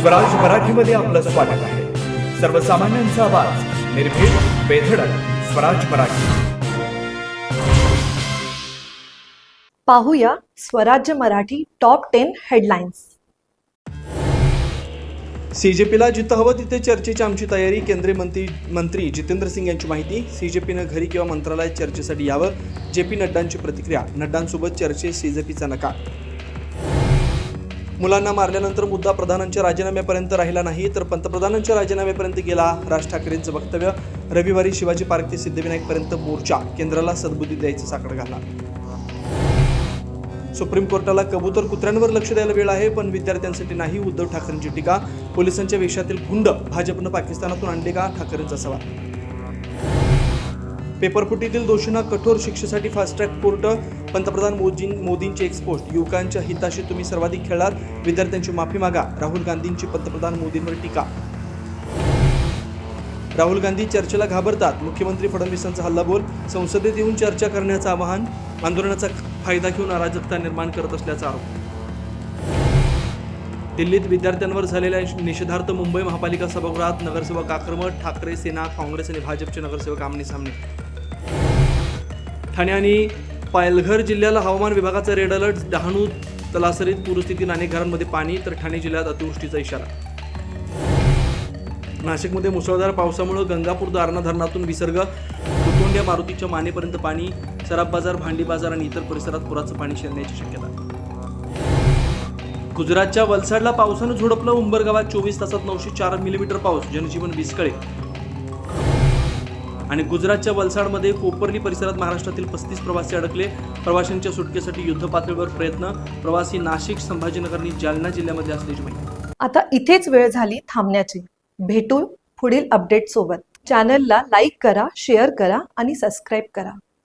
स्वराज मराठीमध्ये आपलं स्वागत आहे. सर्वसामान्यांचा आवाज, निर्भीड, बेधडक, स्वराज मराठी. पाहूया स्वराज्य मराठी टॉप 10 हेडलाईन्स. सीजेपीला जिथं हवं तिथे चर्चेची आमची तयारी. केंद्रीय मंत्री जितेंद्र सिंग यांची माहिती. सीजेपीनं घरी किंवा मंत्रालयात चर्चेसाठी यावं. जेपी नड्डांची प्रतिक्रिया. नड्डांसोबत चर्चेत सीजेपीचा नकार. मुलांना मारल्यानंतर मुद्दा प्रधानांच्या राजीनाम्यापर्यंत राहिला नाही तर पंतप्रधानांच्या राजीनाम्यापर्यंत गेला. राज ठाकरेंचं वक्तव्य. रविवारी शिवाजी पार्क ते सिद्धिविनायकपर्यंत मोर्चा. केंद्राला सद्बुद्धी द्यायचं साकडं घालणार. सुप्रीम कोर्टाला कबूतर कुत्र्यांवर लक्ष द्यायला वेळ आहे पण विद्यार्थ्यांसाठी नाही. उद्धव ठाकरेंची टीका. पोलिसांच्या वेशातील गुंड भाजपनं पाकिस्तानातून आणले का? ठाकरेंचा सवाल. पेपरफुटीतील दोषींना कठोर शिक्षेसाठी फास्ट ट्रॅक कोर्ट. पंतप्रधान मोदींची एक्सपोस्ट. युवकांच्या हिताशी तुम्ही सर्वाधिक खेळलात. विद्यार्थ्यांची माफी मागा. राहुल गांधींची पंतप्रधान मोदींवर टीका. राहुल गांधी चर्चेला घाबरतात. मुख्यमंत्री फडणवीसांचा हल्लाबोल. संसदेत येऊन चर्चा करण्याचं आवाहन. आंदोलनाचा फायदा घेऊन अराजकता निर्माण करत असल्याचा आरोप. दिल्लीत विद्यार्थ्यांवर झालेल्या निषेधार्थ मुंबई महापालिका सभागृहात नगरसेवक आक्रमक. ठाकरे सेना, काँग्रेस आणि भाजपचे नगरसेवक आमने सामने. ठाणे आणि पालघर जिल्ह्याला हवामान विभागाचा रेड अलर्ट. डहाणू तलासरीत पूरस्थिती. अनेक घरांमध्ये पाणी तर ठाणे जिल्ह्यात अतिवृष्टीचा इशारा. नाशिकमध्ये मुसळधार पावसामुळे गंगापूर दारणा धरणातून विसर्ग. कुतोंड्या मारुतीच्या मानेपर्यंत पाणी. सराफ बाजार, भांडी बाजार आणि इतर परिसरात पुराचं पाणी शिरण्याची शक्यता. गुजरातच्या वलसाडला पावसानं झोडपलं. उंबरगावात 24 तासात 904 मिलीमीटर पाऊस. जनजीवन विस्कळीत. आणि गुजरातच्या वलसाडमध्ये कोपरली परिसरात महाराष्ट्रातील 35 प्रवासी अडकले. प्रवाशांच्या सुटकेसाठी युद्ध पातळीवर प्रयत्न. प्रवासी नाशिक, संभाजीनगर आणि जालना जिल्ह्यामध्ये असल्याची माहिती. आता इथेच वेळ झाली थांबण्याची. भेटू पुढील अपडेट सोबत. चॅनलला लाईक करा, शेअर करा आणि सबस्क्राईब करा.